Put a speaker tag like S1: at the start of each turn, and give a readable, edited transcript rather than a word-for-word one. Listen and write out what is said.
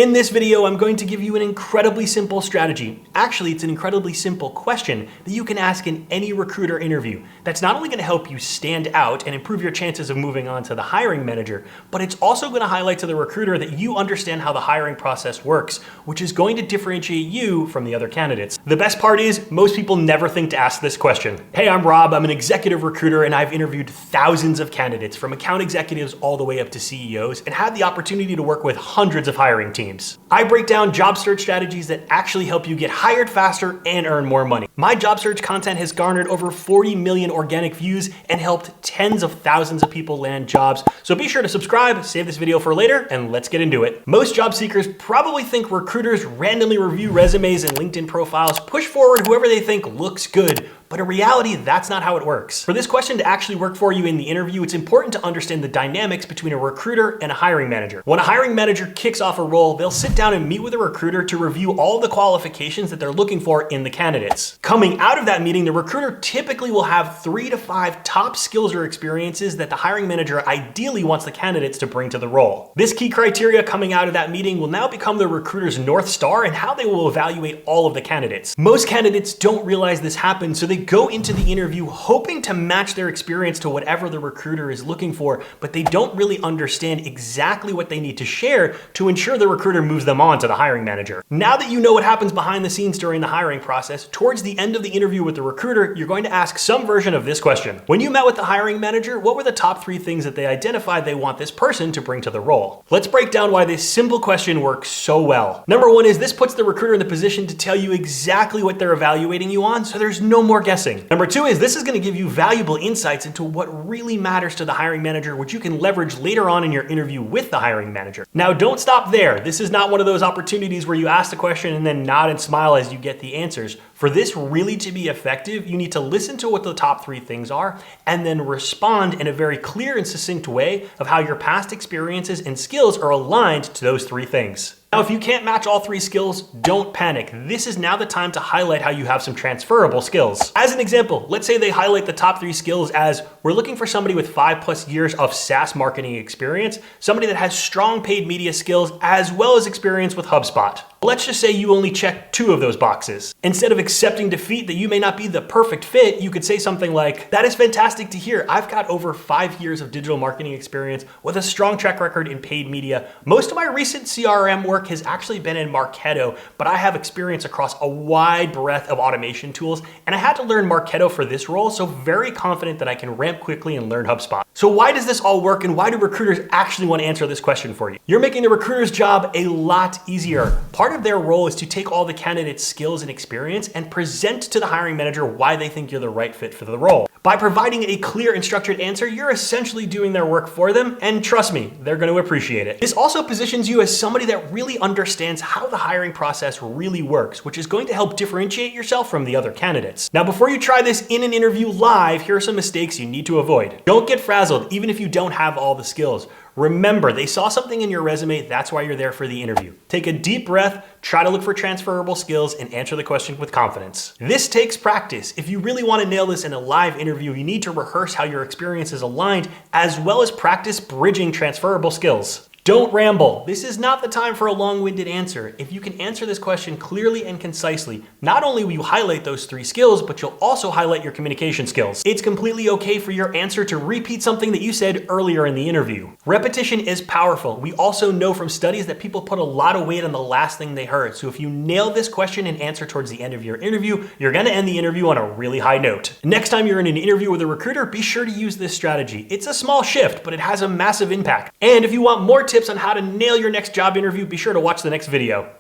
S1: In this video, I'm going to give you an incredibly simple strategy. Actually, it's an incredibly simple question that you can ask in any recruiter interview. That's not only going to help you stand out and improve your chances of moving on to the hiring manager, but it's also going to highlight to the recruiter that you understand how the hiring process works, which is going to differentiate you from the other candidates. The best part is most people never think to ask this question. Hey, I'm Rob. I'm an executive recruiter and I've interviewed thousands of candidates from account executives all the way up to CEOs and had the opportunity to work with hundreds of hiring teams. I break down job search strategies that actually help you get hired faster and earn more money. My job search content has garnered over 40 million organic views and helped tens of thousands of people land jobs. So be sure to subscribe, save this video for later, and let's get into it. Most job seekers probably think recruiters randomly review resumes and LinkedIn profiles, push forward whoever they think looks good. But in reality, that's not how it works. For this question to actually work for you in the interview, it's important to understand the dynamics between a recruiter and a hiring manager. When a hiring manager kicks off a role, they'll sit down and meet with a recruiter to review all the qualifications that they're looking for in the candidates. Coming out of that meeting, the recruiter typically will have 3 to 5 top skills or experiences that the hiring manager ideally wants the candidates to bring to the role. This key criteria coming out of that meeting will now become the recruiter's North Star and how they will evaluate all of the candidates. Most candidates don't realize this happens, so they go into the interview hoping to match their experience to whatever the recruiter is looking for, but they don't really understand exactly what they need to share to ensure the recruiter moves them on to the hiring manager. Now that you know what happens behind the scenes during the hiring process, towards the end of the interview with the recruiter, you're going to ask some version of this question. When you met with the hiring manager, what were the top 3 things that they identified they want this person to bring to the role? Let's break down why this simple question works so well. Number 1 is this puts the recruiter in the position to tell you exactly what they're evaluating you on, so there's no more guessing. Number 2 is this is going to give you valuable insights into what really matters to the hiring manager, which you can leverage later on in your interview with the hiring manager. Now, don't stop there. This is not one of those opportunities where you ask the question and then nod and smile as you get the answers. For this really to be effective, you need to listen to what the top 3 things are and then respond in a very clear and succinct way of how your past experiences and skills are aligned to those 3 things. Now, if you can't match all 3 skills, don't panic. This is now the time to highlight how you have some transferable skills. As an example, let's say they highlight the top 3 skills as we're looking for somebody with 5+ years of SaaS marketing experience, somebody that has strong paid media skills, as well as experience with HubSpot. Let's just say you only check 2 of those boxes. Instead of accepting defeat that you may not be the perfect fit, you could say something like, that is fantastic to hear. I've got over 5 years of digital marketing experience with a strong track record in paid media. Most of my recent CRM work has actually been in Marketo, but I have experience across a wide breadth of automation tools, and I had to learn Marketo for this role, so very confident that I can ramp quickly and learn HubSpot. So why does this all work, and why do recruiters actually want to answer this question for you? You're making the recruiter's job a lot easier. Part of their role is to take all the candidate's skills and experience and present to the hiring manager why they think you're the right fit for the role. By providing a clear and structured answer, you're essentially doing their work for them, and trust me, they're going to appreciate it. This also positions you as somebody that really understands how the hiring process really works, which is going to help differentiate yourself from the other candidates. Now, before you try this in an interview live, here are some mistakes you need to avoid. Don't get frazzled, even if you don't have all the skills. Remember, they saw something in your resume, that's why you're there for the interview. Take a deep breath, try to look for transferable skills, and answer the question with confidence. This takes practice. If you really want to nail this in a live interview, you need to rehearse how your experience is aligned, as well as practice bridging transferable skills. Don't ramble. This is not the time for a long-winded answer. If you can answer this question clearly and concisely, not only will you highlight those 3 skills, but you'll also highlight your communication skills. It's completely okay for your answer to repeat something that you said earlier in the interview. Repetition is powerful. We also know from studies that people put a lot of weight on the last thing they heard. So if you nail this question and answer towards the end of your interview, you're going to end the interview on a really high note. Next time you're in an interview with a recruiter, be sure to use this strategy. It's a small shift, but it has a massive impact. And if you want more tips on how to nail your next job interview, be sure to watch the next video.